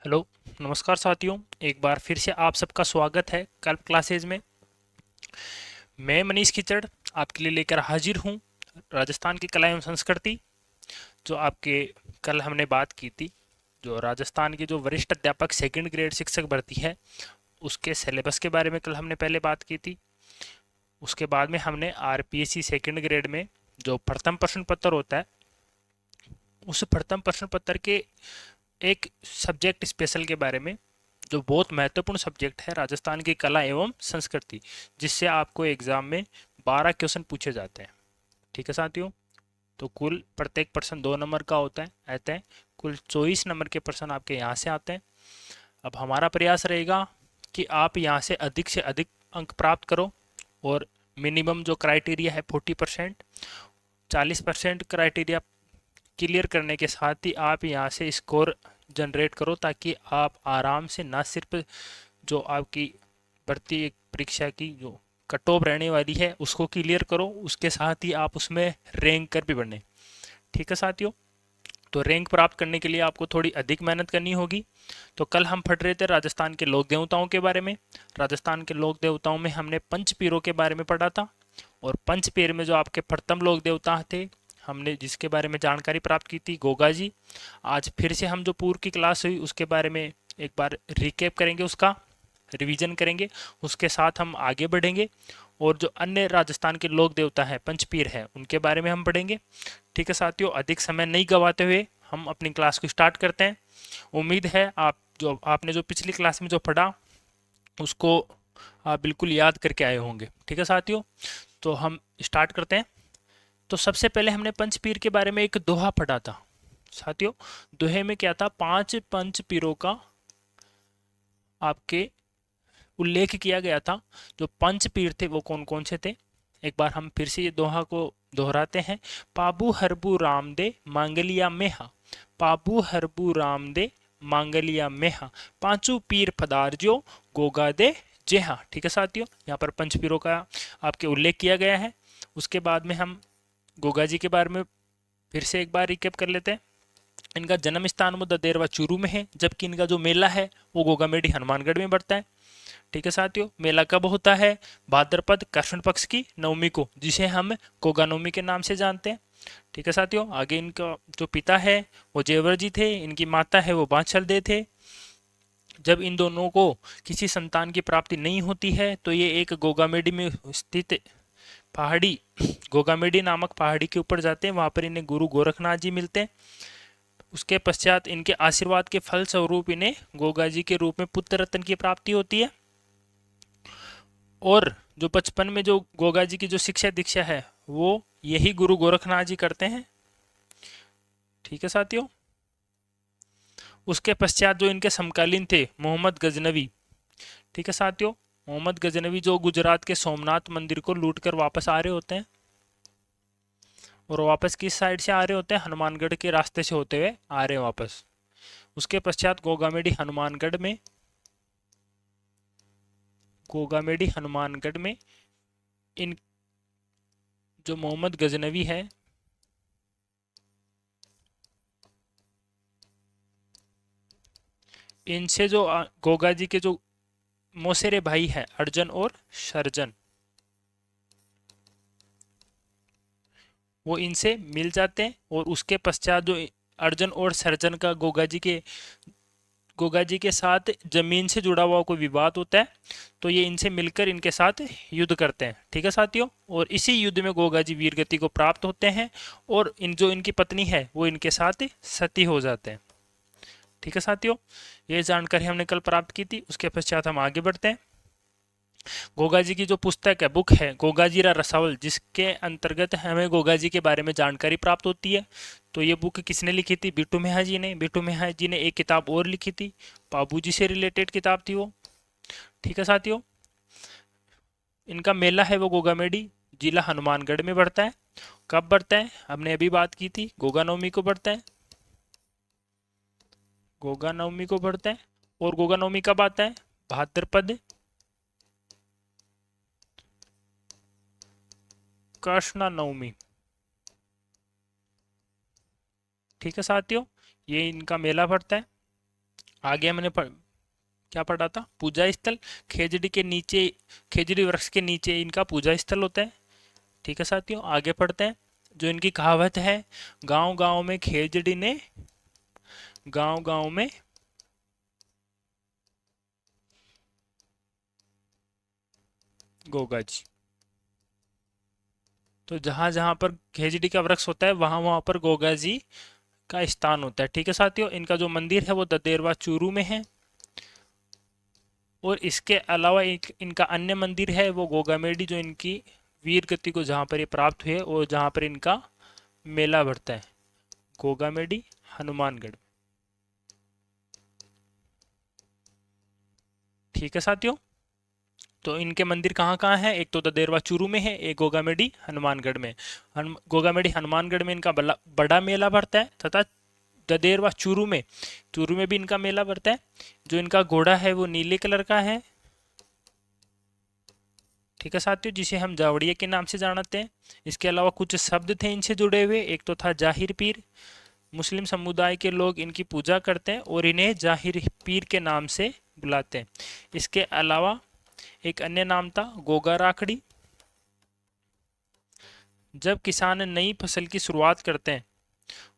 Hello. नमस्कार साथियों। एक बार फिर से आप सबका स्वागत है कल्प क्लासेज में। मैं मनीष कीचड़ आपके लिए लेकर हाजिर हूँ राजस्थान की कला एवं संस्कृति। जो आपके कल हमने बात की थी, जो राजस्थान के जो वरिष्ठ अध्यापक सेकंड ग्रेड शिक्षक भर्ती है उसके सिलेबस के बारे में कल हमने पहले बात की थी। उसके बाद में हमने आरपीएससी सेकंड ग्रेड में जो प्रथम प्रश्न पत्र होता है उस प्रथम प्रश्न पत्र के एक सब्जेक्ट स्पेशल के बारे में, जो बहुत महत्वपूर्ण सब्जेक्ट है राजस्थान की कला एवं संस्कृति, जिससे आपको एग्जाम में 12 क्वेश्चन पूछे जाते हैं। ठीक है साथियों। तो कुल प्रत्येक प्रश्न 2 नंबर का होता है, आते हैं कुल 24 नंबर के प्रश्न आपके यहाँ से आते हैं। अब हमारा प्रयास रहेगा कि आप यहाँ से अधिक अंक प्राप्त करो, और मिनिमम जो क्राइटेरिया है 40%, 40% क्राइटेरिया क्लियर करने के साथ ही आप यहाँ से स्कोर जनरेट करो, ताकि आप आराम से ना सिर्फ जो आपकी भर्ती परीक्षा की जो कट ऑफ रहने वाली है उसको क्लियर करो, उसके साथ ही आप उसमें रैंक कर भी बढ़ने। ठीक है साथियों। तो रैंक प्राप्त करने के लिए आपको थोड़ी अधिक मेहनत करनी होगी। तो कल हम पढ़ रहे थे राजस्थान के लोक देवताओं के बारे में। राजस्थान के लोक देवताओं में हमने पंचपीरों के बारे में पढ़ा था, और पंचपीर में जो आपके प्रथम लोक देवता थे हमने जिसके बारे में जानकारी प्राप्त की थी, गोगा जी। आज फिर से हम जो पूर्व की क्लास हुई उसके बारे में एक बार रिकेप करेंगे, उसका रिवीजन करेंगे, उसके साथ हम आगे बढ़ेंगे, और जो अन्य राजस्थान के लोक देवता हैं पंचपीर हैं उनके बारे में हम पढ़ेंगे। ठीक है साथियों, अधिक समय नहीं गवाते हुए हम अपनी क्लास को स्टार्ट करते हैं। उम्मीद है आपने जो पिछली क्लास में जो पढ़ा उसको आप बिल्कुल याद करके आए होंगे। ठीक है साथियों, तो हम स्टार्ट करते हैं। तो सबसे पहले हमने पंचपीर के बारे में एक दोहा पढ़ा था साथियों। दोहे में क्या था, 5 पंचपीरों का आपके उल्लेख किया गया था। जो पंचपीर थे वो कौन कौन से थे, एक बार हम फिर से ये दोहा को दोहराते हैं। पाबू हरबू राम दे मांगलिया मेहा, पाबू हरबू राम दे मांगलिया मेहा, पांचू पीर पदार्जो गोगा दे जेहा। ठीक है साथियों, यहाँ पर पंचपीरों का आपके उल्लेख किया गया है। उसके बाद में हम गोगा जी के बारे में फिर से एक बार रिकेप कर लेते हैं। इनका जन्म स्थान वो ददेरवा चूरू में है, जबकि इनका जो मेला है वो गोगामेडी हनुमानगढ़ में बढ़ता है। ठीक है साथियों, मेला कब होता है, भाद्रपद कृष्ण पक्ष की नवमी को, जिसे हम गोगा नवमी के नाम से जानते हैं। ठीक है साथियों, आगे इनका जो पिता है वो जेवर जी थे, इनकी माता है वो बांछल दे थे। जब इन दोनों को किसी संतान की प्राप्ति नहीं होती है तो ये एक गोगामेडी में स्थित पहाड़ी, गोगामेडी नामक पहाड़ी के ऊपर जाते हैं। वहां पर इन्हें गुरु गोरखनाथ जी मिलते हैं। उसके पश्चात इनके आशीर्वाद के फल स्वरूप इन्हें गोगा जी के रूप में पुत्र रत्न की प्राप्ति होती है। और जो बचपन में जो गोगा जी की जो शिक्षा दीक्षा है वो यही गुरु गोरखनाथ जी करते हैं। ठीक है साथियों, उसके पश्चात जो इनके समकालीन थे मोहम्मद गजनवी। ठीक है साथियों, मोहम्मद गजनवी जो गुजरात के सोमनाथ मंदिर को लूट कर वापस आ रहे होते हैं, और वापस किस साइड से आ रहे होते हैं, हनुमानगढ़ के रास्ते से होते हुए आ रहे हैं वापस। उसके पश्चात गोगामेडी हनुमानगढ़ में इन जो मोहम्मद गजनवी है इनसे जो गोगा जी के जो मौसेरे भाई है अर्जन और शर्जन, वो इनसे मिल जाते हैं। और उसके पश्चात जो अर्जन और सर्जन का गोगा जी के साथ जमीन से जुड़ा हुआ कोई विवाद होता है, तो ये इनसे मिलकर इनके साथ युद्ध करते हैं। ठीक है साथियों, और इसी युद्ध में गोगा जी वीरगति को प्राप्त होते हैं, और जो इनकी पत्नी है वो इनके साथ सती हो जाते हैं। ठीक है साथियों, ये जानकारी हमने कल प्राप्त की थी। उसके पश्चात हम आगे बढ़ते हैं। गोगा जी की जो पुस्तक है, बुक है गोगाजीरा रसावल, जिसके अंतर्गत हमें गोगा जी के बारे में जानकारी प्राप्त होती है। तो ये बुक किसने लिखी थी, बिट्टू मेहा जी ने। बिट्टू मेहा जी ने एक किताब और लिखी थी, बाबू जी से रिलेटेड किताब थी वो। ठीक है साथियों, इनका मेला है वो गोगामेडी, जिला हनुमानगढ़ में बढ़ता है। कब बढ़ता है, हमने अभी बात की थी, गोगा नवमी को बढ़ता है। गोगा नवमी को बढ़ता है। और गोगा नवमी कब आता है, भाद्रपद कृष्ण नवमी। ठीक है साथियों, ये इनका मेला पड़ता है। आगे मैंने क्या पढ़ा था, पूजा स्थल, खेजड़ी के नीचे, खेजड़ी वृक्ष के नीचे इनका पूजा स्थल होता है। ठीक है साथियों, आगे पढ़ते हैं। जो इनकी कहावत है, गांव गांव में खेजड़ी ने, गांव गांव में गोगा जी। तो जहां जहां पर खेजड़ी का वृक्ष होता है वहां वहां पर गोगा जी का स्थान होता है। ठीक है साथियों, इनका जो मंदिर है वो ददेरवा चूरू में है। और इसके अलावा इनका अन्य मंदिर है वो गोगामेडी, जो इनकी वीर गति को जहाँ पर ये प्राप्त हुए और जहाँ पर इनका मेला भरता है, गोगामेडी हनुमानगढ़। ठीक है साथियों, तो इनके मंदिर कहाँ कहाँ हैं, एक तो ददेरवा चूरू में है, एक गोगामेडी हनुमानगढ़ में। गोगामेडी हनुमानगढ़ में इनका बड़ा मेला भरता है, तथा ददेरवा चूरू में भी इनका मेला भरता है। जो इनका घोड़ा है वो नीले कलर का है। ठीक है साथियों, जिसे हम जावड़िया के नाम से जानते हैं। इसके अलावा कुछ शब्द थे इनसे जुड़े हुए, एक तो था जाहिर पीर। मुस्लिम समुदाय के लोग इनकी पूजा करते हैं और इन्हें जाहिर पीर के नाम से बुलाते हैं। इसके अलावा एक अन्य नाम था गोगा राखड़ी। जब किसान नई फसल की शुरुआत करते हैं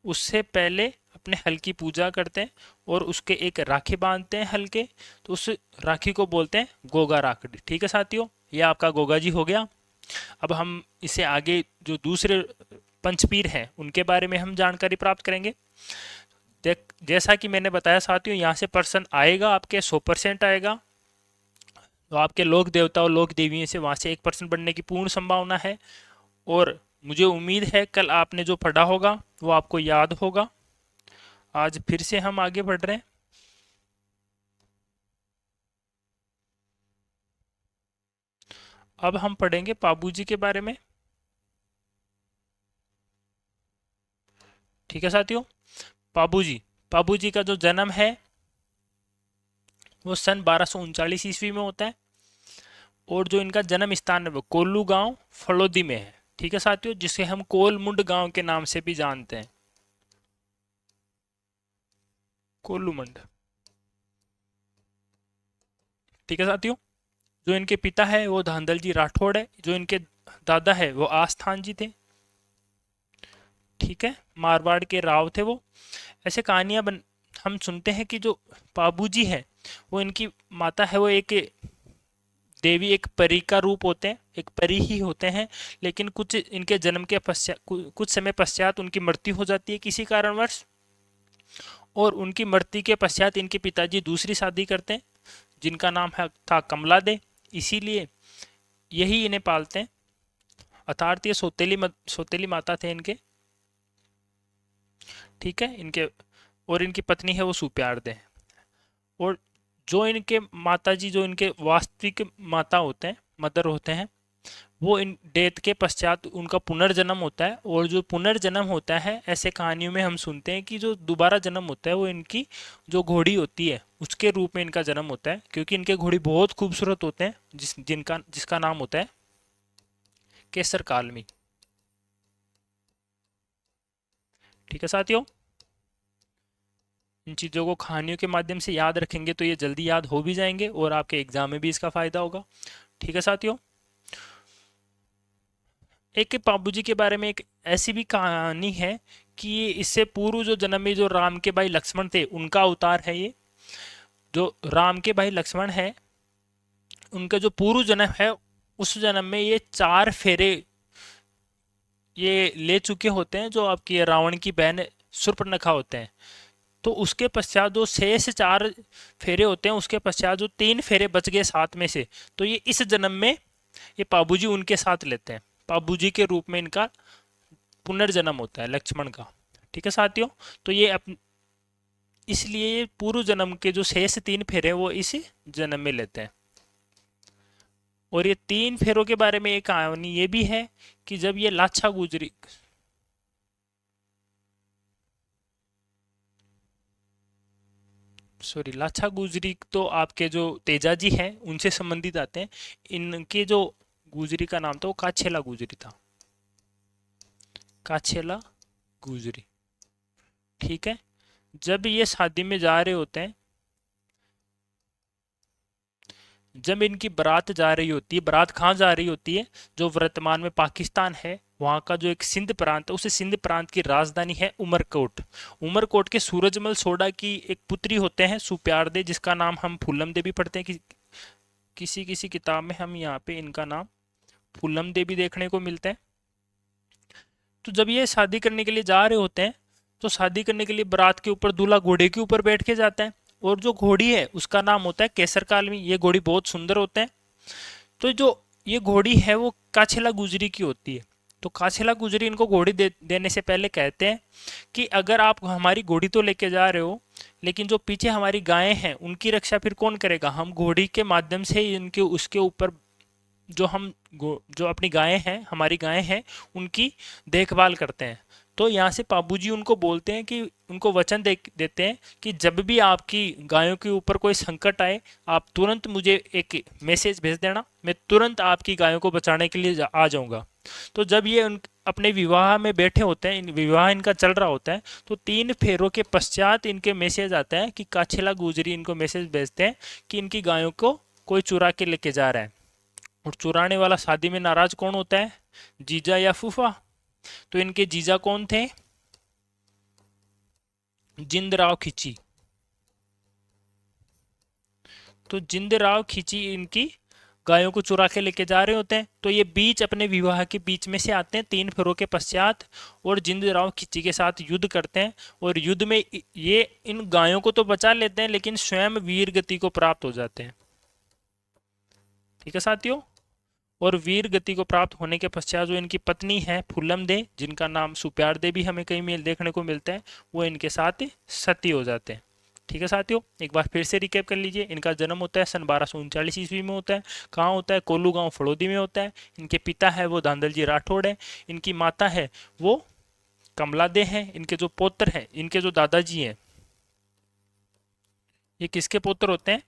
उससे पहले अपने हल की पूजा करते हैं और उसके एक राखी बांधते हैं हल के, तो उस राखी को बोलते हैं गोगा राखड़ी। ठीक है साथियों, यह आपका गोगा जी हो गया। अब हम इसे आगे जो दूसरे पंचपीर हैं उनके बारे में हम जानकारी प्राप्त करेंगे। देख, जैसा कि मैंने बताया साथियों, यहाँ से पर्सन आएगा आपके 100% आएगा। तो आपके लोक देवता और लोक देवियों से वहाँ से 1% बढ़ने की पूर्ण संभावना है। और मुझे उम्मीद है कल आपने जो पढ़ा होगा वो आपको याद होगा। आज फिर से हम आगे बढ़ रहे हैं। अब हम पढ़ेंगे पाबू जी के बारे में। ठीक है साथियों, पाबू जी का जो जन्म है वो सन 1239 ईस्वी में होता है। और जो इनका जन्म स्थान है वो कोल्लू गांव फलोदी में है। ठीक है साथियों, जिसे हम कोलमुंड गांव के नाम से भी जानते हैं, कोल्लूमंड। ठीक है साथियों, जो इनके पिता है वो धांधल जी राठौड़ है। जो इनके दादा है वो आस्थान जी थे। ठीक है, मारवाड़ के राव थे वो। ऐसे कहानियां हम सुनते हैं कि जो पाबू जी है वो, इनकी माता है वो एक देवी, एक परी का रूप होते हैं, एक परी ही होते हैं। लेकिन कुछ इनके जन्म के पश्चात, कुछ समय पश्चात उनकी मृत्यु हो जाती है किसी कारणवश। और उनकी मृत्यु के पश्चात इनके पिताजी दूसरी शादी करते हैं जिनका नाम है था कमला दे। इसीलिए यही इन्हें पालते हैं। अर्थात ये सौतेली माता थे इनके। ठीक है, इनके और इनकी पत्नी है वो सुप्यार दे। और जो इनके माता जी, जो इनके वास्तविक माता होते हैं, मदर होते हैं, वो इन डेथ के पश्चात उनका पुनर्जन्म होता है। और जो पुनर्जन्म होता है, ऐसे कहानियों में हम सुनते हैं कि जो दोबारा जन्म होता है वो इनकी जो घोड़ी होती है उसके रूप में इनका जन्म होता है। क्योंकि इनके घोड़ी बहुत खूबसूरत होते हैं, जिसका नाम होता है केसर कालमी। ठीक है साथियों, इन चीज़ों को कहानियों के माध्यम से याद रखेंगे तो ये जल्दी याद हो भी जाएंगे और आपके एग्जाम में भी इसका फायदा होगा। ठीक है साथियों, एक पाबू जी के बारे में एक ऐसी भी कहानी है कि इससे पूर्व जो जन्म में जो राम के भाई लक्ष्मण थे उनका अवतार है ये। जो राम के भाई लक्ष्मण है उनका जो पूर्व जन्म है, उस जन्म में ये 4 फेरे ये ले चुके होते हैं, जो आपकी रावण की बहन शूर्पणखा होते हैं। तो उसके पश्चात जो 6 से 4 फेरे होते हैं, उसके पश्चात जो 3 फेरे बच गए 7 में से, तो ये इस जन्म में ये पाबू जी उनके साथ लेते हैं। पाबू जी के रूप में इनका पुनर्जन्म होता है लक्ष्मण का। ठीक है साथियों, तो ये इसलिए ये पूर्व जन्म के जो 6 से 3 फेरे हैं वो इस जन्म में लेते हैं। और ये 3 फेरों के बारे में एक कहानी ये भी है कि जब ये लाछा गुजरी, सॉरी, लाछा गुजरी तो आपके जो तेजा जी हैं उनसे संबंधित आते हैं। इनके जो गुजरी का नाम था वो काछेला गुजरी था, काछेला गुजरी। ठीक है, जब ये शादी में जा रहे होते हैं जब इनकी बारात जा रही होती है, बारात कहाँ जा रही होती है, जो वर्तमान में पाकिस्तान है वहाँ का जो एक सिंध प्रांत है, उस सिंध प्रांत की राजधानी है उमरकोट। उमरकोट के सूरजमल सोडा की एक पुत्री होते हैं सुप्यारदे, जिसका नाम हम फूलम देवी पढ़ते हैं कि किसी किसी किताब में हम यहाँ पे इनका नाम फूलम देवी देखने को मिलता है। तो जब ये शादी करने के लिए जा रहे होते हैं, तो शादी करने के लिए बारात के ऊपर दूल्हा घोड़े के ऊपर बैठ के जाता है, और जो घोड़ी है उसका नाम होता है केसर कालमी। ये घोड़ी बहुत सुंदर होते हैं। तो जो ये घोड़ी है वो काछेला गुजरी की होती है। तो काछेला गुजरी इनको घोड़ी देने से पहले कहते हैं कि अगर आप हमारी घोड़ी तो लेके जा रहे हो, लेकिन जो पीछे हमारी गायें हैं उनकी रक्षा फिर कौन करेगा? हम घोड़ी के माध्यम से ही इनके उसके ऊपर जो अपनी गायें हैं, हमारी गायें हैं, उनकी देखभाल करते हैं। तो यहाँ से पाबूजी उनको बोलते हैं कि उनको वचन देते हैं कि जब भी आपकी गायों के ऊपर कोई संकट आए, आप तुरंत मुझे एक मैसेज भेज देना, मैं तुरंत आपकी गायों को बचाने के लिए आ जाऊंगा। तो जब ये अपने विवाह में बैठे होते हैं, विवाह इनका चल रहा होता है, तो 3 फेरों के पश्चात इनके मैसेज आता है कि काछेला गुजरी इनको मैसेज भेजते हैं कि इनकी गायों को कोई चुरा के लेके जा रहा है। और चुराने वाला शादी में नाराज कौन होता है? जीजा या फूफा। तो इनके जीजा कौन थे? जिंदराव खिची। तो जिंदराव खिची इनकी गायों को चुरा के लेके जा रहे होते हैं। तो ये बीच अपने विवाह के बीच में से आते हैं 3 फेरों के पश्चात, और जिंदराव खिची के साथ युद्ध करते हैं। और युद्ध में ये इन गायों को तो बचा लेते हैं, लेकिन स्वयं वीर गति को प्राप्त हो जाते हैं। ठीक है साथियों। और वीर गति को प्राप्त होने के पश्चात जो इनकी पत्नी है फूलम दे, जिनका नाम सुप्यार दे भी हमें कहीं मेल देखने को मिलता है, वो इनके साथ सती हो जाते हैं। ठीक है साथियों, एक बार फिर से रिकैप कर लीजिए। इनका जन्म होता है सन 1239 ईस्वी में होता है। कहाँ होता है? कोल्लू गांव फड़ोदी में होता है। इनके पिता है वो धांधल जी राठौड़ है। इनकी माता है वो कमला दे है। इनके जो पौत्र हैं, इनके जो दादाजी हैं, ये किसके पुत्र होते हैं?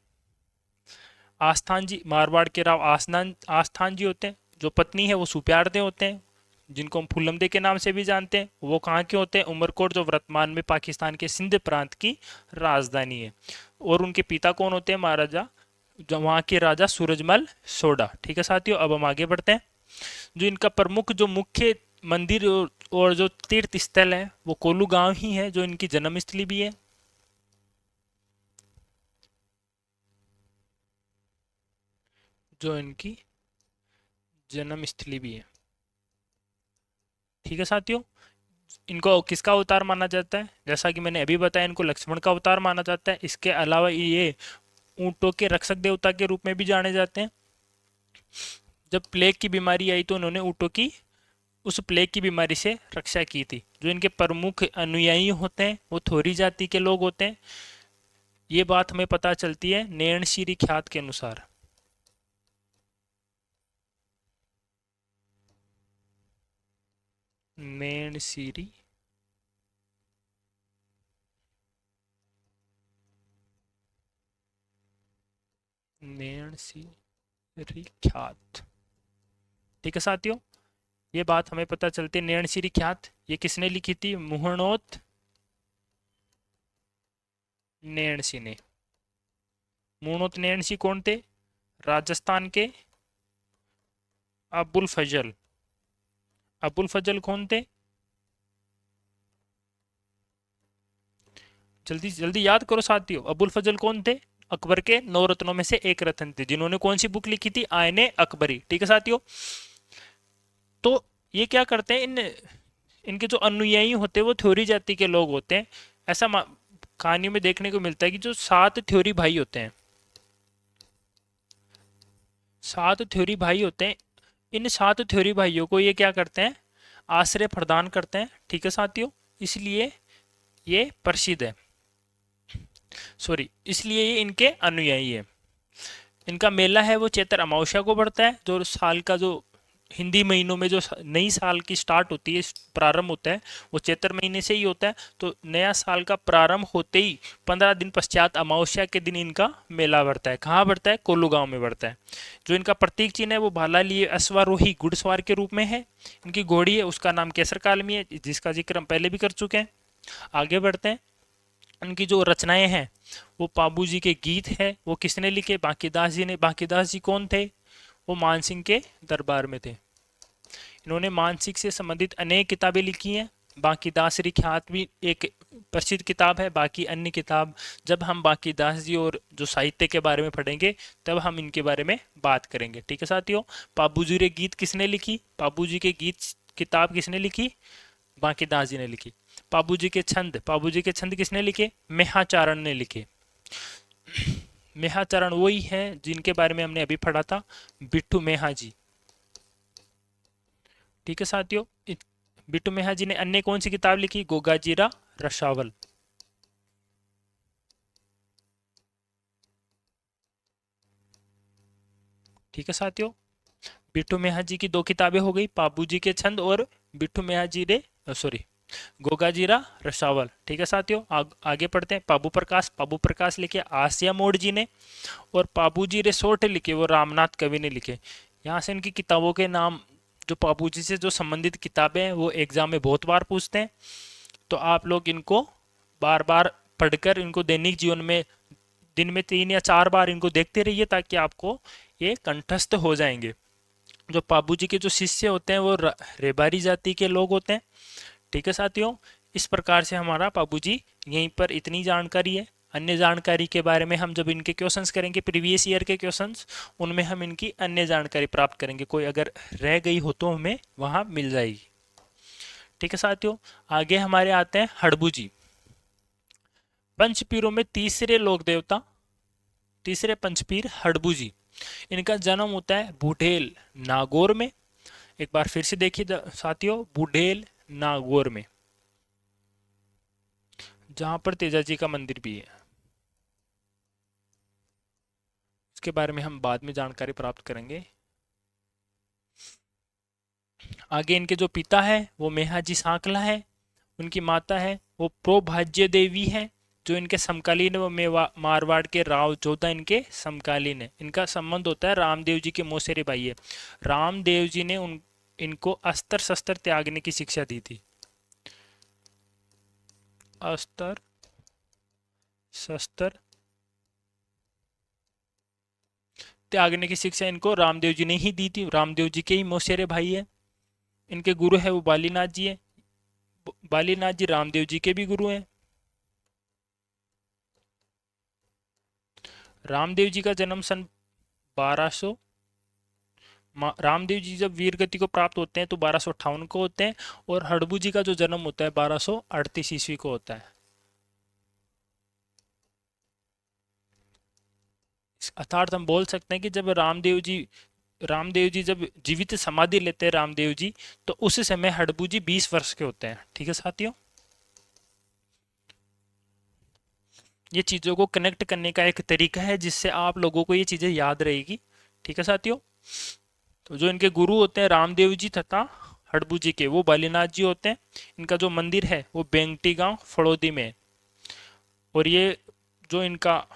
आस्थान जी, मारवाड़ के राव आस्थान जी होते हैं। जो पत्नी है वो सुप्यारदे होते हैं, जिनको हम फुलमदे के नाम से भी जानते हैं। वो कहाँ के होते हैं? उमरकोट, जो वर्तमान में पाकिस्तान के सिंध प्रांत की राजधानी है। और उनके पिता कौन होते हैं? महाराजा, जो वहाँ के राजा सूरजमल सोडा। ठीक है साथियों, अब हम आगे बढ़ते हैं। जो इनका प्रमुख जो मुख्य मंदिर और जो तीर्थ स्थल है वो कोल्लू गांव ही है, जो इनकी जन्मस्थली भी है। जो इनकी जन्मस्थली भी है। ठीक है साथियों, इनको किसका अवतार माना जाता है? जैसा कि मैंने अभी बताया, इनको लक्ष्मण का अवतार माना जाता है। इसके अलावा ये ऊंटों के रक्षक देवता के रूप में भी जाने जाते हैं। जब प्लेग की बीमारी आई तो उन्होंने ऊंटों की उस प्लेग की बीमारी से रक्षा की थी। जो इनके प्रमुख अनुयायी होते हैं वो थोरी जाति के लोग होते हैं। ये बात हमें पता चलती है नैणशीरी ख्यात के अनुसार। नैणशीरी ख्यात। ठीक है साथियों, ये बात हमें पता चलती है नैणशीरी ख्यात। ये किसने लिखी थी? मुहणोत नैणसी ने। मुहणोत नैणसी कौन थे? राजस्थान के अबुल फजल। अबुल फजल कौन थे? जल्दी जल्दी याद करो साथियों, अबुल फजल कौन थे? अकबर के 9 रत्नों में से एक रत्न थे, जिन्होंने कौन सी बुक लिखी थी? आयने अकबरी। ठीक है साथियों, तो ये क्या करते हैं, इनके जो अनुयायी होते हैं वो थ्योरी जाति के लोग होते हैं। ऐसा कहानियों में देखने को मिलता है कि जो 7 थ्योरी भाई होते हैं, 7 थ्योरी भाई होते हैं, इन 7 थ्योरी भाइयों को ये क्या करते हैं? आश्रय प्रदान करते हैं। ठीक है साथियों, इसलिए ये प्रसिद्ध है, सॉरी, इसलिए ये इनके अनुयायी है। इनका मेला है वो चैत्र अमावस्या को पड़ता है। जो साल का जो हिंदी महीनों में जो नई साल की स्टार्ट होती है, प्रारंभ होता है, वो चैत्र महीने से ही होता है। तो नया साल का प्रारंभ होते ही 15 दिन पश्चात अमावस्या के दिन इनका मेला बढ़ता है। कहाँ बढ़ता है? कोल्लू गांव में बढ़ता है। जो इनका प्रतीक चिन्ह है वो भाला लिए अश्वारोही घुड़सवार के रूप में है। इनकी घोड़ी है उसका नाम केसर कालमी है, जिसका जिक्र हम पहले भी कर चुके हैं। आगे बढ़ते हैं। उनकी जो रचनाएं हैं वो पाबू जी के गीत है, वो किसने लिखे? बांकीदास जी ने। बांकीदास जी कौन थे? वो मानसिंह के दरबार में थे। इन्होंने मानसिक से संबंधित अनेक किताबें लिखी हैं। बांकीदासरी ख्यात भी एक प्रसिद्ध किताब है। बाकी अन्य किताब जब हम बांकीदास जी और जो साहित्य के बारे में पढ़ेंगे तब हम इनके बारे में बात करेंगे। ठीक है साथियों। पाबू जी के गीत किसने लिखी? पाबू जी के गीत किताब किसने लिखी? बांकीदास जी ने लिखी। पाबू जी के छंद, पाबू जी के छंद किसने लिखे? मेहाचारण ने लिखे। मेहाचरण वही है जिनके बारे में हमने अभी पढ़ा था, बिट्टू मेहा जी। ठीक है साथियों। बिट्टू मेहा जी ने अन्य कौन सी किताब लिखी? गोगाजीरा रसावल। ठीक है साथियों। बिट्टू मेहा जी की दो किताबें हो गई, पाबू जी के छंद और बिट्टू मेहा जी ने सॉरी गोगाजीरा रसावल। ठीक है साथियों। आगे पढ़ते हैं। पाबू प्रकाश, पाबू प्रकाश लिखे आसिया मोड़ जी ने, और पाबू जी रिसोर्ट लिखे वो रामनाथ कवि ने लिखे। यहाँ से इनकी किताबों के नाम, जो पाबू जी से जो संबंधित किताबें हैं वो एग्जाम में बहुत बार पूछते हैं, तो आप लोग इनको बार बार पढ़कर इनको दैनिक जीवन में दिन में 3 या 4 बार इनको देखते रहिए ताकि आपको ये कंठस्थ हो जाएंगे। जो पाबू जी के जो शिष्य होते हैं वो रेबारी जाति के लोग होते हैं। ठीक है साथियों। इस प्रकार से हमारा पाबू जी यहीं पर इतनी जानकारी है। अन्य जानकारी के बारे में हम जब इनके क्वेश्चंस करेंगे, प्रीवियस ईयर के क्वेश्चंस, उनमें हम इनकी अन्य जानकारी प्राप्त करेंगे। कोई अगर रह गई हो तो हमें वहां मिल जाएगी। ठीक है साथियों। आगे हमारे आते हैं हड़बू जी। पंचपीरों में तीसरे लोक देवता, तीसरे पंचपीर हड़बू जी। इनका जन्म होता है बुढ़ेल नागौर में। एक बार फिर से देखिए साथियों, बुढ़ेल नागौर में, जहां पर तेजा जी का मंदिर भी है। इसके बारे में हम बाद में जानकारी प्राप्त करेंगे। आगे इनके जो पिता है वो मेहाजी सांकला है। उनकी माता है वो प्रोभाज्य देवी है, जो इनके समकालीन है वो मारवाड़ के राव जोधा इनके समकालीन है। इनका संबंध होता है रामदेव जी के मौसेरे भाई है। रामदेव जी ने इनको अस्त्र शस्त्र त्यागने की शिक्षा दी थी। अस्त्र शस्त्र त्यागने की शिक्षा इनको रामदेव जी ने ही दी थी। रामदेव जी के ही मौसेरे भाई है। इनके गुरु है वो बालीनाथ जी है। बालीनाथ जी रामदेव जी के भी गुरु हैं। रामदेव जी का जन्म सन 1200, रामदेव जी जब वीर गति को प्राप्त होते हैं तो 1258 को होते हैं, और हड़बू जी का जो जन्म होता है 1238 ईस्वी को होता है। अर्थात हम बोल सकते हैं कि जब रामदेव जी जब जीवित समाधि लेते हैं रामदेव जी, तो उस समय हड़बू जी 20 वर्ष के होते हैं। ठीक है साथियों। ये चीजों को कनेक्ट करने का एक तरीका है जिससे आप लोगों को ये चीजें याद रहेगी। ठीक है साथियों। तो जो इनके गुरु होते हैं रामदेव जी तथा हड़बू जी के, वो बालीनाथ जी होते हैं। इनका जो मंदिर है वो बेंगटी गांव फड़ोदी में है। और ये जो इनका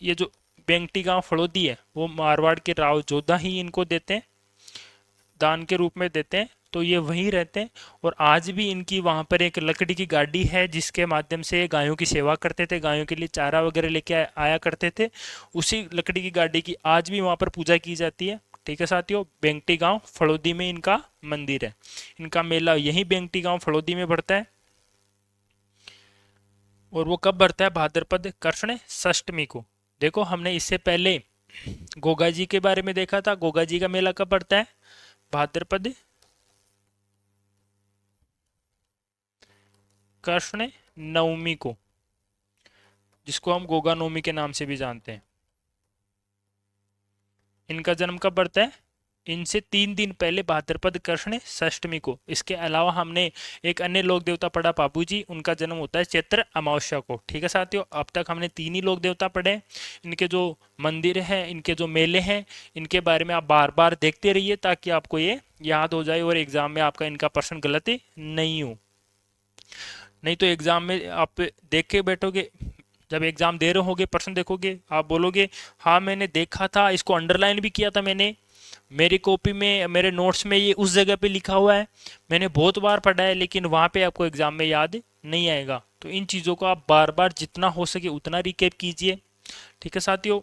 ये जो बेंगटी गांव फड़ोदी है वो मारवाड़ के राव जोधा ही इनको देते हैं, दान के रूप में देते हैं। तो ये वहीं रहते हैं, और आज भी इनकी वहां पर एक लकड़ी की गाड़ी है जिसके माध्यम से गायों की सेवा करते थे, गायों के लिए चारा वगैरह लेके आया करते थे। उसी लकड़ी की गाड़ी की आज भी वहां पर पूजा की जाती है। ठीक है साथियों। बेंगटी गांव फड़ोदी में इनका मंदिर है। इनका मेला यही बेंगटी गांव फड़ोदी में बढ़ता है, और वो कब बढ़ता है? भाद्रपद कृष्ण षष्टमी को। देखो हमने इससे पहले गोगा जी के बारे में देखा था। गोगा जी का मेला कब पड़ता है? भाद्रपद कृष्ण नवमी को, जिसको हम गोगा नवमी के नाम से भी जानते हैं। इनका जन्म कब पड़ता है? इनसे 3 दिन पहले भाद्रपद कृष्ण षष्टमी को। इसके अलावा हमने एक अन्य लोक देवता पढ़ा पाबू जी, उनका जन्म होता है चैत्र अमावस्या को। ठीक है साथियों। अब तक हमने 3 ही लोक देवता पढ़े। इनके जो मंदिर हैं, इनके जो मेले हैं, इनके बारे में आप बार बार देखते रहिए ताकि आपको ये याद हो जाए और एग्जाम में आपका इनका प्रश्न गलत नहीं हो। नहीं तो एग्जाम में आप देख के बैठोगे, जब एग्जाम दे रहे होगे प्रश्न देखोगे, आप बोलोगे हाँ मैंने देखा था, इसको अंडरलाइन भी किया था मैंने, मेरी कॉपी में मेरे नोट्स में ये उस जगह पे लिखा हुआ है, मैंने बहुत बार पढ़ा है, लेकिन वहाँ पे आपको एग्जाम में याद नहीं आएगा। तो इन चीज़ों को आप बार बार जितना हो सके उतना रिकेप कीजिए। ठीक है साथियों,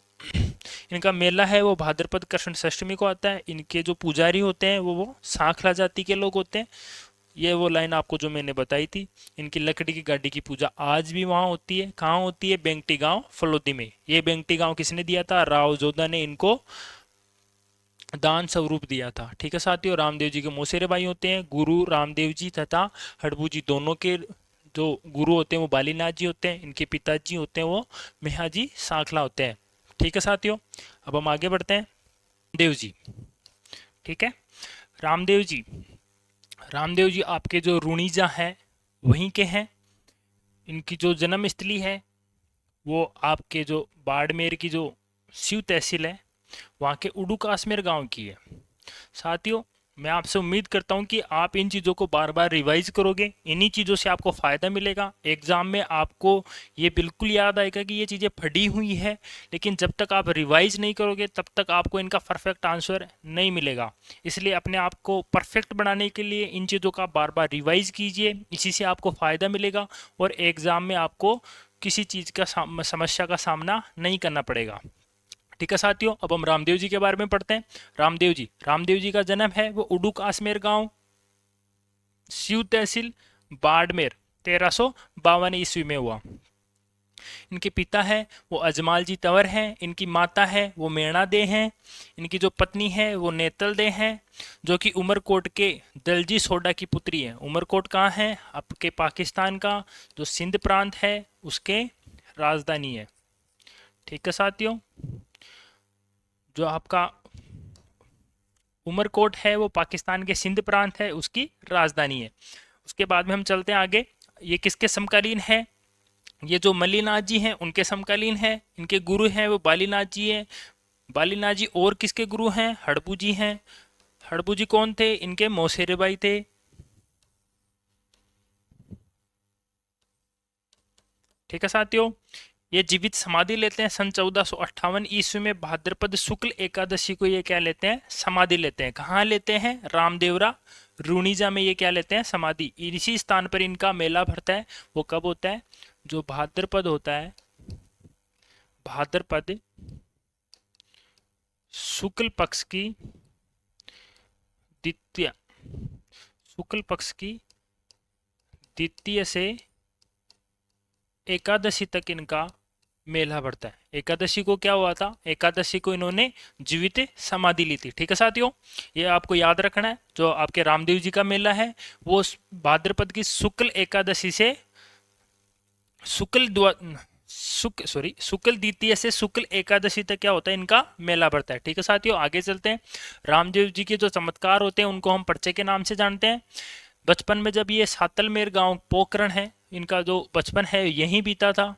इनका मेला है वो भाद्रपद कृष्ण षष्ठमी को आता है। इनके जो पुजारी होते हैं वो सांखला जाति के लोग होते हैं। ये वो लाइन आपको जो मैंने बताई थी। इनकी लकड़ी की गाड़ी की पूजा आज भी वहाँ होती है। कहाँ होती है? बेंगटी गांव फलोदी में। ये बेंगटी गांव किसने दिया था? राव जोधा ने इनको दान स्वरूप दिया था। ठीक है साथियों, रामदेव जी के मौसेरे भाई होते हैं। गुरु रामदेव जी तथा हड़बू जी दोनों के जो गुरु होते हैं वो बालीनाथ जी होते हैं। इनके पिताजी होते हैं वो मेहाजी सांखला होते हैं। ठीक है साथियों, अब हम आगे बढ़ते हैं। देव जी, ठीक है, रामदेव जी, रामदेव जी आपके जो रुणीजा हैं वहीं के हैं। इनकी जो जन्म स्थली है वो आपके जो बाड़मेर की जो शिव तहसील है वहाँ के उडू काश्मीर गांव की है। साथियों, मैं आपसे उम्मीद करता हूँ कि आप इन चीज़ों को बार बार रिवाइज करोगे। इन्हीं चीज़ों से आपको फ़ायदा मिलेगा। एग्ज़ाम में आपको ये बिल्कुल याद आएगा कि ये चीज़ें पढ़ी हुई है, लेकिन जब तक आप रिवाइज नहीं करोगे तब तक आपको इनका परफेक्ट आंसर नहीं मिलेगा। इसलिए अपने आप को परफेक्ट बनाने के लिए इन चीज़ों का बार बार रिवाइज कीजिए। इसी से आपको फ़ायदा मिलेगा और एग्ज़ाम में आपको किसी चीज़ का समस्या का सामना नहीं करना पड़ेगा। ठीक है साथियों, अब हम रामदेव जी के बारे में पढ़ते हैं। रामदेव जी का जन्म है वो उडुक आसमेर गांव, शिव तहसील, बाड़मेर 1352 ईस्वी में हुआ। इनके पिता है वो अजमाल जी तंवर हैं। इनकी माता है वो मेणा दे हैं। इनकी जो पत्नी है वो नेतल दे हैं, जो कि उमरकोट के दलजी सोडा की पुत्री है। उमरकोट कहाँ है? आपके पाकिस्तान का जो सिंध प्रांत है उसके राजधानी है। ठीक है साथियों, जो आपका उमरकोट है वो पाकिस्तान के सिंध प्रांत है, उसकी राजधानी है। उसके बाद में हम चलते हैं आगे। ये किसके समकालीन है? ये जो मल्लीनाथ जी हैं उनके समकालीन है। इनके गुरु हैं वो बालीनाथ जी हैं। बालीनाथ जी और किसके गुरु हैं? हड़बू जी हैं। हड़बू जी कौन थे? इनके मौसेरे भाई थे। ठीक है साथियों, ये जीवित समाधि लेते हैं सन 1458 ईस्वी में भाद्रपद शुक्ल एकादशी को। ये क्या लेते हैं? समाधि लेते हैं। कहाँ लेते हैं? रामदेवरा रूणीजा में ये क्या लेते हैं? समाधि। इसी स्थान पर इनका मेला भरता है। वो कब होता है? जो भाद्रपद होता है, भाद्रपद शुक्ल पक्ष की द्वितीय, शुक्ल पक्ष की द्वितीय से एकादशी तक इनका मेला भरता है। एकादशी को क्या हुआ था? एकादशी को इन्होंने जीवित समाधि ली थी। ठीक है साथियों, ये आपको याद रखना है। जो आपके रामदेव जी का मेला है वो भाद्रपद की शुक्ल एकादशी से शुक्ल द्वितीय से शुक्ल एकादशी तक क्या होता है? इनका मेला भरता है। ठीक है साथियों, आगे चलते हैं। रामदेव जी के जो चमत्कार होते हैं उनको हम पर्चे के नाम से जानते हैं। बचपन में जब ये सातलमेर गांव पोखरण है, इनका जो बचपन है यहीं बीता था।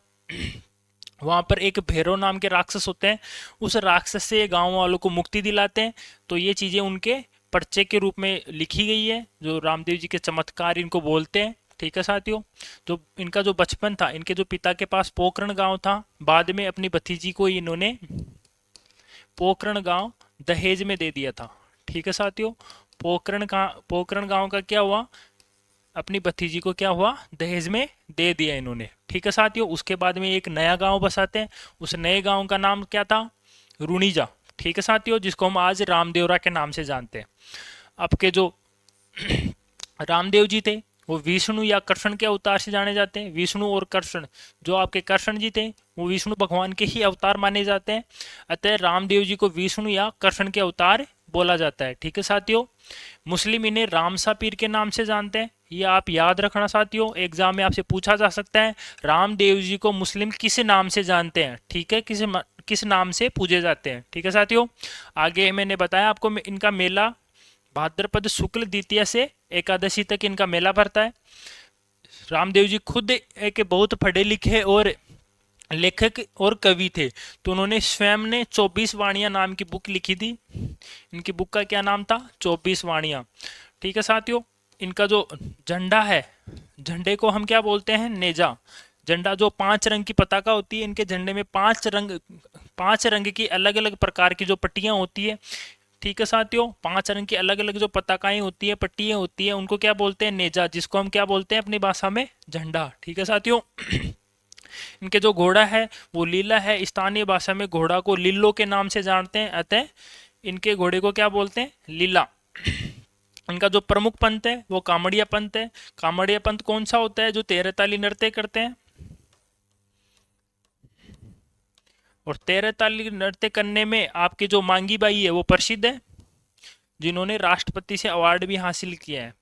वहाँ पर एक भैरव नाम के राक्षस होते हैं। उस राक्षस से गांव वालों को मुक्ति दिलाते हैं। तो ये चीज़ें उनके पर्चे के रूप में लिखी गई है, जो रामदेव जी के चमत्कार इनको बोलते हैं। ठीक है साथियों, जो इनका जो बचपन था, इनके जो पिता के पास पोखरण गांव था, बाद में अपनी भतीजी को इन्होंने पोखरण गांव दहेज में दे दिया था। ठीक है साथियों, पोखरण गांव का क्या हुआ? अपनी भतीजी को क्या हुआ? दहेज में दे दिया इन्होंने। ठीक है साथियों, उसके बाद में एक नया गांव बसाते हैं। उस नए गांव का नाम क्या था? रुणीजा। ठीक है साथियों, जिसको हम आज रामदेवरा के नाम से जानते हैं। आपके जो रामदेव जी थे वो विष्णु या कृष्ण के अवतार से जाने जाते हैं। विष्णु और कृष्ण, जो आपके कृष्ण जी थे वो विष्णु भगवान के ही अवतार माने जाते हैं। अतः रामदेव जी को विष्णु या कृष्ण के अवतार बोला जाता है। ठीक है साथियों, मुस्लिम इन्हें रामसा पीर के नाम से जानते हैं। ये आप याद रखना साथियों, एग्जाम में आपसे पूछा जा सकता है रामदेव जी को मुस्लिम किस नाम से जानते हैं। ठीक है, किस नाम से पूजे जाते हैं। ठीक है साथियों, आगे मैंने बताया आपको इनका मेला भाद्रपद शुक्ल द्वितीय से एकादशी तक इनका मेला भरता है। रामदेव जी खुद एक बहुत पढ़े लिखे और लेखक और कवि थे, तो उन्होंने स्वयं ने 24 वाणियां नाम की बुक लिखी थी। इनकी बुक का क्या नाम था? 24 वाणियां। ठीक है साथियों, इनका जो झंडा है, झंडे को हम क्या बोलते हैं? नेजा। झंडा जो 5 रंग की पताका होती है, इनके झंडे में 5 रंग की अलग अलग प्रकार की जो पट्टियां होती है, ठीक है साथियों, 5 रंग की अलग अलग जो पताकाएं होती है, पट्टियां होती है, उनको क्या बोलते हैं? नेजा, जिसको हम क्या बोलते हैं अपनी भाषा में? झंडा। ठीक है साथियों। इनके जो घोड़ा है वो लीला है, स्थानीय भाषा में घोड़ा को लिल्लो के नाम से जानते हैं, अतः इनके घोड़े को क्या बोलते हैं? लीला। इनका जो प्रमुख पंथ है वो कामड़िया पंथ है। कामड़िया पंथ कौन सा होता है? जो 13 ताली नृत्य करते हैं, और 13 ताली नृत्य करने में आपकी जो मांगी बाई है वो प्रसिद्ध है, जिन्होंने राष्ट्रपति से अवार्ड भी हासिल किया है।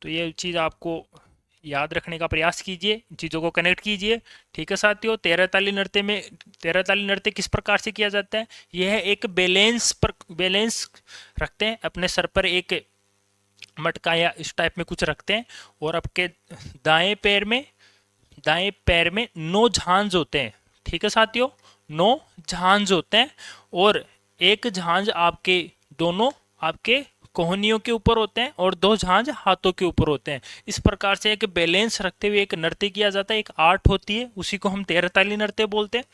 तो ये चीज़ आपको याद रखने का प्रयास कीजिए, चीज़ों को कनेक्ट कीजिए। ठीक है साथियों, 13 ताली नृत्य में 13 ताली नृत्य किस प्रकार से किया जाता है? यह एक बैलेंस रखते हैं, अपने सर पर एक मटका या इस टाइप में कुछ रखते हैं, और आपके दाएं पैर में 9 झांझ होते हैं। ठीक है साथियों, 9 झांझ होते हैं, और एक झांझ आपके दोनों आपके कोहनियों के ऊपर होते हैं, और 2 झांझ हाथों के ऊपर होते हैं। इस प्रकार से एक बैलेंस रखते हुए एक नृत्य किया जाता है, एक आर्ट होती है, उसी को हम 13 ताली नृत्य बोलते हैं।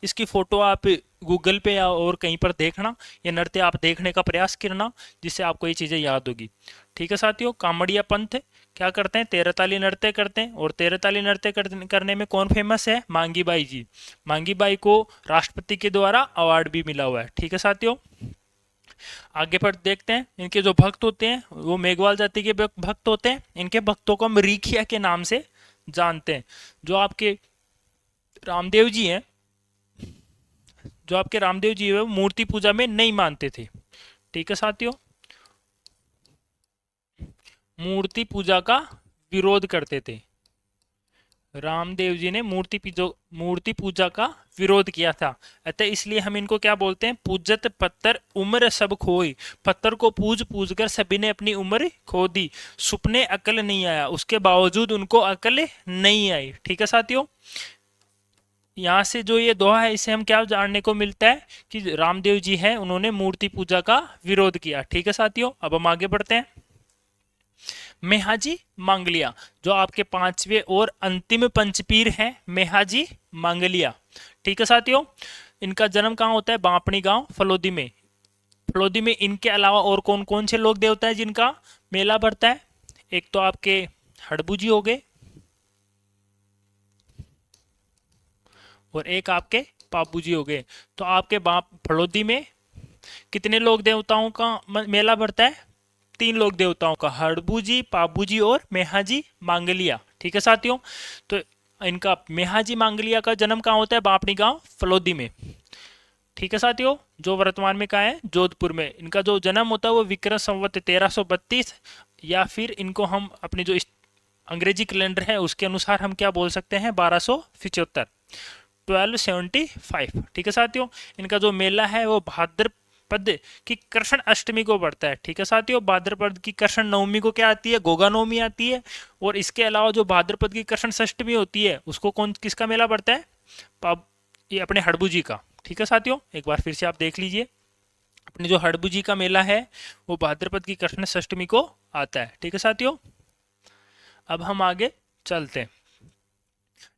इसकी फोटो आप गूगल पे या और कहीं पर देखना, ये नृत्य आप देखने का प्रयास करना, जिससे आपको ये चीज़ें याद होगी। ठीक है साथियों, कामड़िया पंथ क्या करते हैं? 13 ताली नृत्य करते हैं, और 13 ताली नृत्य करने में कौन फेमस है? मांगी बाई जी। मांगी बाई को राष्ट्रपति के द्वारा अवार्ड भी मिला हुआ है। ठीक है साथियों, आगे पर देखते हैं। इनके जो भक्त होते हैं वो मेघवाल जाति के भक्त होते हैं। इनके भक्तों को हम रिखिया के नाम से जानते हैं। जो आपके रामदेव जी हैं, वो मूर्ति पूजा में नहीं मानते थे। ठीक है साथियों, मूर्ति पूजा का विरोध करते थे। रामदेव जी ने मूर्ति पूजा का विरोध किया था, अतः इसलिए हम इनको क्या बोलते हैं? पूजत पत्थर उम्र सब खोई। पत्थर को पूज पूज कर सभी ने अपनी उम्र खो दी। सुपने अकल नहीं आया, उसके बावजूद उनको अकल नहीं आई। ठीक है साथियों, यहाँ से जो ये दोहा है, इसे हम क्या जानने को मिलता है? कि रामदेव जी है, उन्होंने मूर्ति पूजा का विरोध किया। ठीक है साथियों, अब हम आगे बढ़ते हैं। मेहाजी मांगलिया, जो आपके 5वें और अंतिम पंचपीर हैं, मेहाजी मांगलिया। ठीक है साथियों, इनका जन्म कहाँ होता है? बापणी गांव, फलोदी में। फलोदी में इनके अलावा और कौन कौन से लोग देवता है जिनका मेला भरता है? एक तो आपके हड़बू जी हो गए, और एक आपके पापू जी हो गए। तो आपके फलोदी में कितने लोग देवताओं का मेला भरता है? 3 लोग देवताओं का, हड़बू जी, पाबू जी और मेहाजी मांगलिया। ठीक है साथियों, तो इनका मेहाजी मांगलिया का जन्म कहाँ होता है? बापनी गांव, फलोदी में। ठीक है साथियों, जो वर्तमान में कहाँ है? जोधपुर में। इनका जो जन्म होता है वो विक्रम संवत 1332, या फिर इनको हम अपनी जो अंग्रेजी कैलेंडर है उसके अनुसार हम क्या बोल सकते हैं? 1275, 1275। ठीक है साथियों, इनका जो मेला है वो भाद्रपद की कृष्ण अष्टमी को पड़ता है। ठीक है साथियों, भाद्रपद की कृष्ण नवमी को क्या आती है? गोगा नवमी आती है। और इसके अलावा जो भाद्रपद की कृष्ण षष्टमी होती है उसको किसका मेला पड़ता है? ये अपने हड़बू जी का। ठीक है साथियों, एक बार फिर से आप देख लीजिए, अपने जो हड़बू जी का मेला है वो भाद्रपद की कृष्ण षष्टमी को आता है। ठीक है साथियों, अब हम आगे चलते हैं।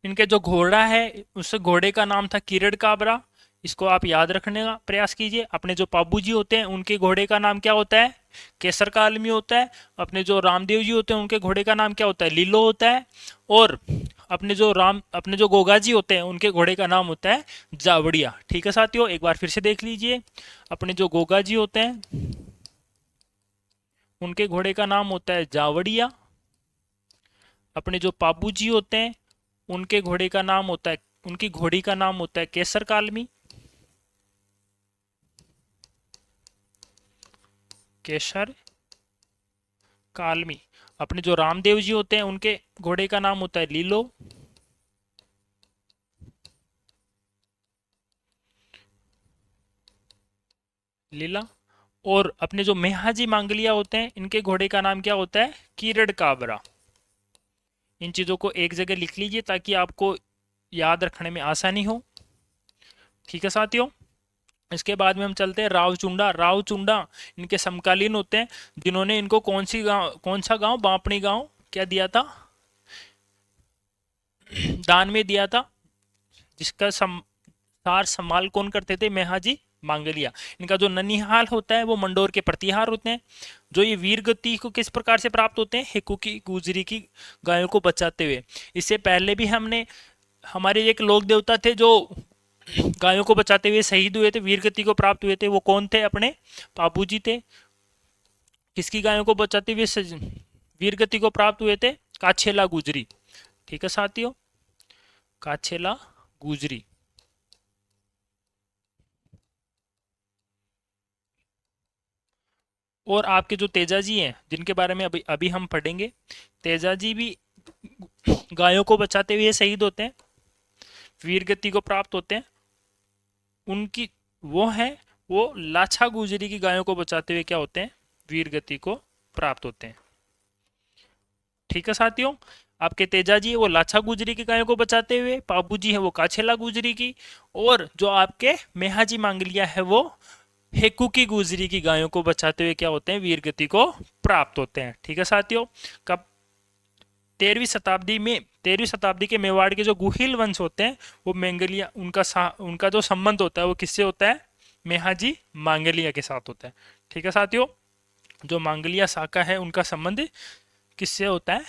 इनके जो घोड़ा है उस घोड़े का नाम था किरण काबरा, इसको आप याद रखने का प्रयास कीजिए। अपने जो पाबू जी होते हैं उनके घोड़े का नाम क्या होता है? केसर का आलमी होता है। अपने जो रामदेव जी होते हैं उनके घोड़े का नाम क्या होता है? लीलो होता है। और अपने जो गोगा जी होते हैं उनके घोड़े का नाम होता है जावड़िया। ठीक है साथियों, एक बार फिर से देख लीजिए, अपने जो गोगा जी होते हैं उनके घोड़े का नाम होता है जावड़िया। अपने जो पाबू जी होते हैं उनकी घोड़ी का नाम होता है केसर कालमी। केसर कालमी। अपने जो रामदेव जी होते हैं उनके घोड़े का नाम होता है लीलो। लीला। और अपने जो मेहाजी मांगलिया होते हैं इनके घोड़े का नाम क्या होता है? किरण काबरा। इन चीज़ों को एक जगह लिख लीजिए ताकि आपको याद रखने में आसानी हो। ठीक है साथियों, इसके बाद में हम चलते हैं रावचुंडा। रावचुंडा इनके समकालीन होते हैं, जिन्होंने इनको कौन सा गांव? बापणी गांव क्या दिया था? दान में दिया था, जिसका सार संभाल कौन करते थे? मेहाजी मांगलिया। इनका जो ननिहाल होता है वो मंडोर के प्रतिहार होते हैं। जो ये वीर गति को किस प्रकार से प्राप्त होते हैं, हेकू की गुजरी की गायों को बचाते हुए। इससे पहले भी हमने, हमारे एक लोक देवता थे जो गायों को बचाते हुए शहीद हुए थे, वीर गति को प्राप्त हुए थे, वो कौन थे, अपने बाबू जी थे। किसकी गायों को बचाते हुए वीर गति को प्राप्त हुए थे, काछेला गुजरी। ठीक है साथियों, काछेला गुजरी। और आपके जो तेजाजी हैं, जिनके बारे में अभी अभी हम पढ़ेंगे, तेजाजी भी गायों को बचाते हुए शहीद होते हैं, वीर गति को प्राप्त होते हैं। उनकी वो लाछा गुजरी की गायों को बचाते हुए क्या होते हैं, वीर गति को प्राप्त होते हैं। ठीक है साथियों, आपके तेजाजी है वो लाछा गुजरी की गायों को बचाते हुए, बाबूजी है वो काछेला गुजरी की, और जो आपके मेहाजी मांगलिया है वो हेकू की गुजरी की गायों को बचाते हुए क्या होते हैं, वीर गति को प्राप्त होते हैं। ठीक है साथियों, कब 13वीं शताब्दी के मेवाड़ के जो गुहिल वंश होते हैं वो मंगलिया, उनका जो संबंध होता है वो किससे होता है, मेहाजी मांगलिया के साथ होता है। ठीक है साथियों, जो मांगलिया शाखा है उनका संबंध किससे होता है,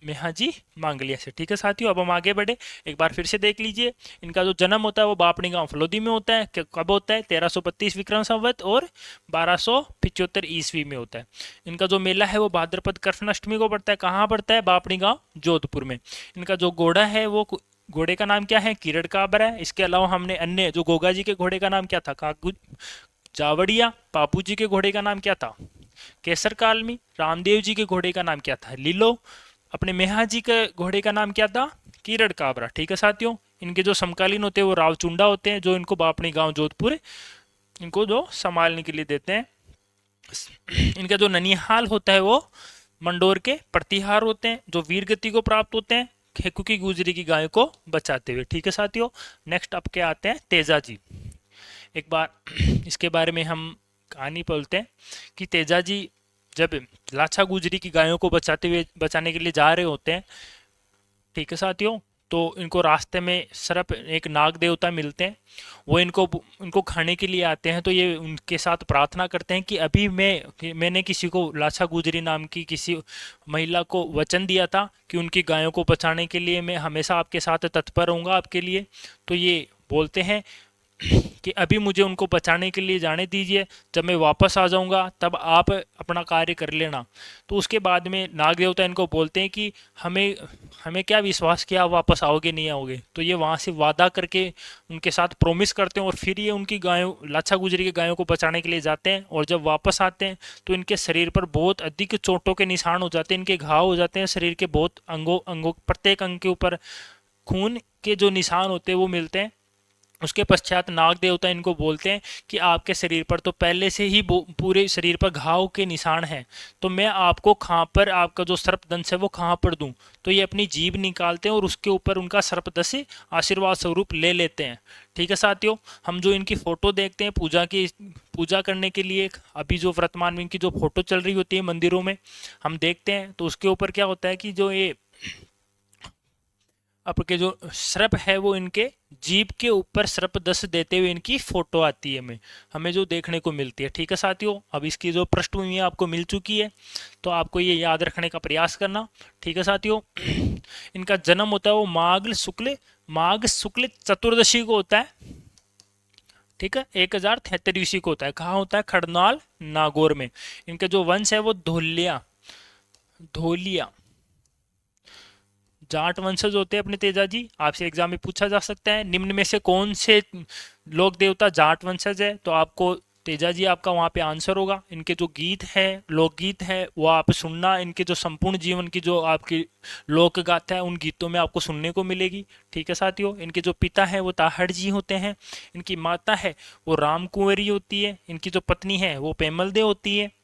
मेहाजी मांगलिया से। ठीक है साथियों, अब हम आगे बढ़े, एक बार फिर से देख लीजिए। इनका जो जन्म होता है वो बापनी गांव फलोदी में होता है। कब होता है, 1332 विक्रम संवत और 1275 ईस्वी में होता है। इनका जो मेला है वो भाद्रपद कृष्ण अष्टमी को पड़ता है। कहाँ पड़ता है, बापनी गांव जोधपुर में। इनका जो घोड़ा है वो, घोड़े का नाम क्या है, किरण काबर है। इसके अलावा हमने अन्य जो गोगा जी के घोड़े का नाम क्या था, कागू जावड़िया। बापू जी के घोड़े का नाम क्या था, केसर कालमी। रामदेव जी के घोड़े का नाम क्या था, लीलो। अपने मेहा जी के घोड़े का नाम क्या था, किरण काबरा। ठीक है साथियों, इनके जो समकालीन होते हैं वो रावचुंडा होते हैं, जो इनको बापनी गांव जोधपुर इनको जो संभालने के लिए देते हैं। इनका जो ननिहाल होता है वो मंडोर के प्रतिहार होते हैं, जो वीर गति को प्राप्त होते हैं खेकू की गुजरी की गाय को बचाते हुए। ठीक है साथियों, नेक्स्ट अब के आते हैं तेजाजी। एक बार इसके बारे में हम कहानी बोलते हैं कि तेजाजी जब लाछा गुजरी की गायों को बचाने के लिए जा रहे होते हैं, ठीक है साथियों, तो इनको रास्ते में सर्प एक नाग देवता मिलते हैं। वो इनको खाने के लिए आते हैं, तो ये उनके साथ प्रार्थना करते हैं कि अभी मैंने किसी को, लाछा गुजरी नाम की किसी महिला को वचन दिया था कि उनकी गायों को बचाने के लिए मैं हमेशा आपके साथ तत्पर रहूँगा आपके लिए। तो ये बोलते हैं कि अभी मुझे उनको बचाने के लिए जाने दीजिए, जब मैं वापस आ जाऊंगा तब आप अपना कार्य कर लेना। तो उसके बाद में नाग देवता इनको बोलते हैं कि हमें हमें क्या विश्वास किया, आप वापस आओगे नहीं आओगे। तो ये वहाँ से वादा करके उनके साथ प्रोमिस करते हैं, और फिर ये उनकी गायों, लाछा गुजरी की गायों को बचाने के लिए जाते हैं। और जब वापस आते हैं तो इनके शरीर पर बहुत अधिक चोटों के निशान हो जाते हैं, इनके घाव हो जाते हैं, शरीर के बहुत अंगों प्रत्येक अंग के ऊपर खून के जो निशान होते हैं वो मिलते हैं। उसके पश्चात नाग देवता इनको बोलते हैं कि आपके शरीर पर तो पहले से ही पूरे शरीर पर घाव के निशान हैं, तो मैं आपको कहाँ पर, आपका जो सर्पदंश है वो कहाँ पर दूं। तो ये अपनी जीभ निकालते हैं और उसके ऊपर उनका सर्पदंश आशीर्वाद स्वरूप ले लेते हैं। ठीक है साथियों, हम जो इनकी फोटो देखते हैं पूजा करने के लिए, अभी जो वर्तमान में इनकी जो फोटो चल रही होती है मंदिरों में हम देखते हैं, तो उसके ऊपर क्या होता है कि जो ये आपके जो सर्प है वो इनके जीभ के ऊपर सर्प दस देते हुए इनकी फोटो आती है हमें जो देखने को मिलती है। ठीक है साथियों, अब इसकी जो पृष्ठभूमि आपको मिल चुकी है, तो आपको ये याद रखने का प्रयास करना। ठीक है साथियों, इनका जन्म होता है वो माघ शुक्ल चतुर्दशी को होता है। ठीक है, 1073 ईस्वी को होता है। कहाँ होता है, खड़नाल नागौर में। इनका जो वंश है वो धोलिया जाट वंशज होते हैं अपने तेजाजी। आपसे एग्जाम में पूछा जा सकता है निम्न में से कौन से लोक देवता जाट वंशज है, तो आपको तेजाजी आपका वहाँ पे आंसर होगा। इनके जो गीत है, लोकगीत है, वो आप सुनना। इनके जो संपूर्ण जीवन की जो आपकी लोक गाथा है उन गीतों में आपको सुनने को मिलेगी। ठीक है साथियों, इनके जो पिता है वो ताहड़ जी होते हैं, इनकी माता है वो राम कुंवरी होती है, इनकी जो पत्नी है वो पेमल दे होती है,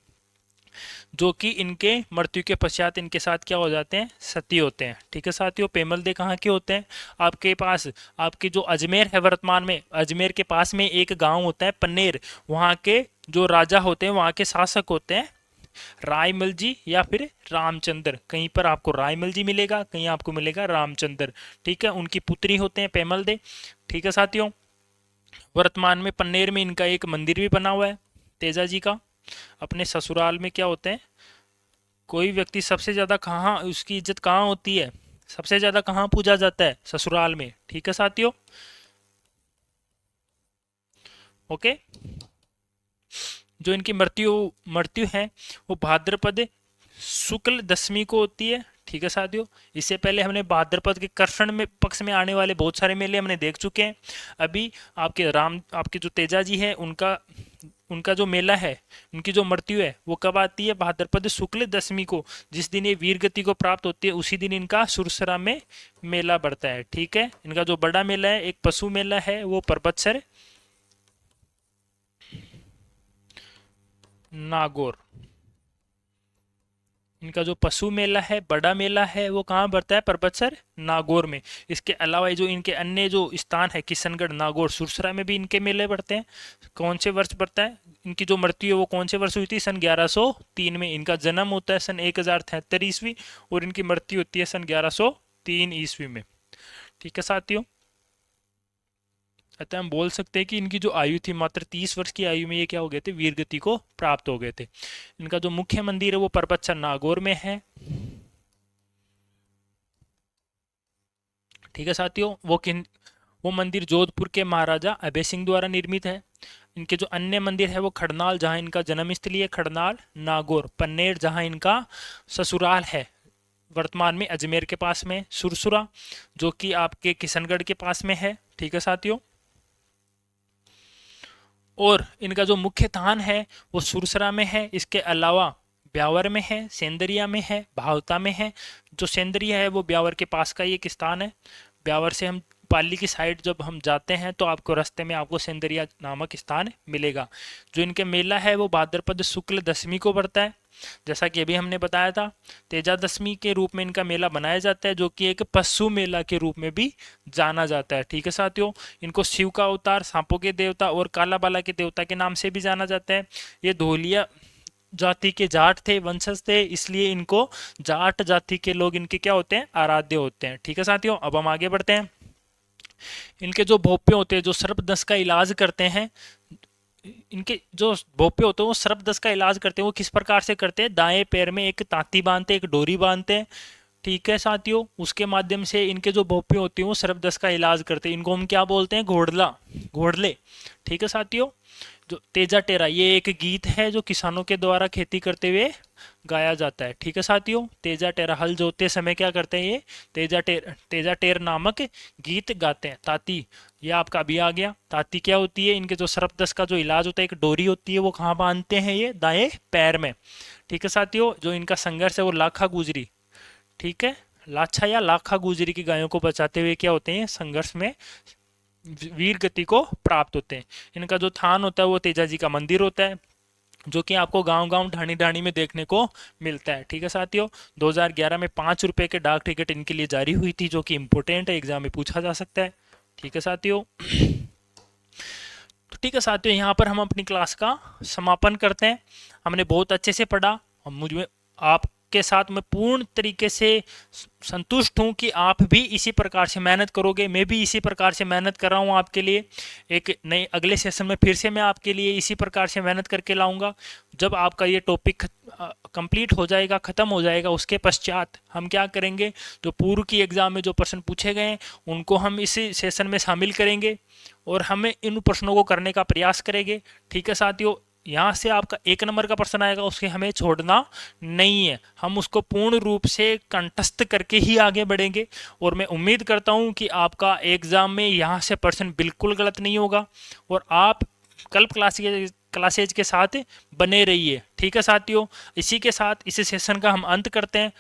जो कि इनके मृत्यु के पश्चात इनके साथ क्या हो जाते हैं, सती होते हैं। ठीक है साथियों, पेमल दे कहाँ के होते हैं, आपके पास आपके जो अजमेर है, वर्तमान में अजमेर के पास में एक गांव होता है पन्नेर, वहाँ के जो राजा होते हैं, वहाँ के शासक होते हैं रायमल जी या फिर रामचंद्र। कहीं पर आपको रायमल जी मिलेगा, कहीं आपको मिलेगा रामचंद्र। ठीक है, उनकी पुत्री होते हैं पेमल दे। ठीक है साथियों, वर्तमान में पन्नेर में इनका एक मंदिर भी बना हुआ है तेजा जी का। अपने ससुराल में क्या होते हैं, कोई व्यक्ति सबसे ज़्यादा कहाँ उसकी इज्जत कहाँ होती है, सबसे ज़्यादा कहाँ पूजा जाता है, ससुराल में। ठीक है साथियों, ओके। जो इनकी मृत्यु मृत्यु है वो भाद्रपद शुक्ल दशमी को होती है। ठीक है साथियों, इससे पहले हमने भाद्रपद के कृष्ण में पक्ष में आने वाले बहुत सारे मेले हमने देख चुके हैं। अभी आपके जो तेजा जी है उनका उनका जो मेला है, उनकी जो मृत्यु है वो कब आती है, भाद्रपद शुक्ल दशमी को। जिस दिन ये वीर गति को प्राप्त होती है उसी दिन इनका सुरसरा में मेला बढ़ता है। ठीक है, इनका जो बड़ा मेला है एक पशु मेला है वो परबतसर नागौर। इनका जो पशु मेला है बड़ा मेला है वो कहाँ बढ़ता है, परबतसर नागौर में। इसके अलावा जो इनके अन्य जो स्थान है किशनगढ़ नागौर सुरसरा में भी इनके मेले बढ़ते हैं। कौन से वर्ष बढ़ता है, इनकी जो मृत्यु है वो कौन से वर्ष हुई थी, सन 1103 में। इनका जन्म होता है सन 1073 ईस्वी और इनकी मृत्यु होती है सन 1103 ईस्वी में। ठीक है साथियों, अतः हम बोल सकते हैं कि इनकी जो आयु थी मात्र 30 वर्ष की आयु में ये क्या हो गए थे, वीर गति को प्राप्त हो गए थे। इनका जो मुख्य मंदिर है वो परबतसर नागौर में है। ठीक है साथियों, वो मंदिर जोधपुर के महाराजा अभय सिंह द्वारा निर्मित है। इनके जो अन्य मंदिर है वो खड़नाल जहां इनका जन्म स्थली है खड़नाल, नागौर, पन्नेर जहां इनका ससुराल है वर्तमान में अजमेर के पास में, सुरसुरा जो कि आपके किशनगढ़ के पास में है। ठीक है साथियों, और इनका जो मुख्य थान है वो सुरसरा में है। इसके अलावा ब्यावर में है, सेंदरिया में है, भावता में है। जो सेंदरिया है वो ब्यावर के पास का ही एक स्थान है। ब्यावर से हम पाली की साइड जब हम जाते हैं तो आपको रास्ते में आपको सेंदरिया नामक स्थान मिलेगा। जो इनके मेला है वो भाद्रपद शुक्ल दशमी को पड़ता है। जैसा कि अभी हमने बताया था, तेजा दशमी के रूप में इनका मेला बनाया जाता है जो कि एक पशु मेला के रूप में भी जाना जाता है। ठीक है साथियों, इनको शिव का अवतार, सांपों के देवता और कालाबाला के देवता के नाम से भी जाना जाता है। ये धोलिया जाति के जाट थे, वंशज थे, इसलिए इनको जाट जाति के लोग इनके क्या होते हैं, आराध्य होते हैं। ठीक है साथियों, अब हम आगे बढ़ते हैं। इनके जो भोपे होते हैं जो सर्पदंश का इलाज करते हैं, इनके जो भोपे होते हैं वो सर्पदंश का इलाज करते हैं। वो किस प्रकार से करते हैं, दाएं पैर में एक तांती बांधते हैं, एक डोरी बांधते हैं। ठीक है साथियों, उसके माध्यम से इनके जो भोपे होते हैं वो सर्पदंश का इलाज करते हैं। इनको हम क्या बोलते हैं, घोड़ला, घोड़ले। ठीक है साथियों, जो तेजा टेरा ये एक गीत है जो किसानों के द्वारा खेती करते हुए गाया जाता है। ठीक है साथियों, तेजा टेरा, हल जोतते समय क्या करते हैं ये तेजा टेर नामक गीत गाते हैं। ताती, ये आपका अभी आ गया। ताती क्या होती है, इनके जो सर्पदंश का जो इलाज होता है, एक डोरी होती है वो कहाँ बांधते हैं, ये दाएं पैर में। ठीक है साथियों, जो इनका संघर्ष है वो लाखा गुजरी, ठीक है, लाछा या लाखा गुजरी की गायों को बचाते हुए क्या होते हैं, संघर्ष में वीर गति को प्राप्त होते हैं। इनका जो थान होता है वो तेजा जी का मंदिर होता है जो कि आपको गांव-गांव ढाणी-ढाणी में देखने को मिलता है। ठीक है साथियों, 2011 में 5 रुपए के डाक टिकट इनके लिए जारी हुई थी जो कि इंपॉर्टेंट है, एग्जाम में पूछा जा सकता है। ठीक है साथियों, तो ठीक है साथियों, यहाँ पर हम अपनी क्लास का समापन करते हैं। हमने बहुत अच्छे से पढ़ा। मुझे आपके साथ मैं पूर्ण तरीके से संतुष्ट हूँ कि आप भी इसी प्रकार से मेहनत करोगे। मैं भी इसी प्रकार से मेहनत कर रहा हूँ आपके लिए। एक नए अगले सेशन में फिर से मैं आपके लिए इसी प्रकार से मेहनत करके लाऊंगा। जब आपका ये टॉपिक कंप्लीट हो जाएगा, ख़त्म हो जाएगा, उसके पश्चात हम क्या करेंगे, जो पूर्व की एग्ज़ाम में जो प्रश्न पूछे गए हैं उनको हम इसी सेशन में शामिल करेंगे और हमें इन प्रश्नों को करने का प्रयास करेंगे। ठीक है साथियों, यहाँ से आपका 1 नंबर का प्रश्न आएगा, उसके हमें छोड़ना नहीं है। हम उसको पूर्ण रूप से कंठस्थ करके ही आगे बढ़ेंगे और मैं उम्मीद करता हूँ कि आपका एग्ज़ाम में यहाँ से प्रश्न बिल्कुल गलत नहीं होगा और आप कल क्लासेज के साथ बने रहिए। ठीक है साथियों, इसी के साथ इस सेशन का हम अंत करते हैं।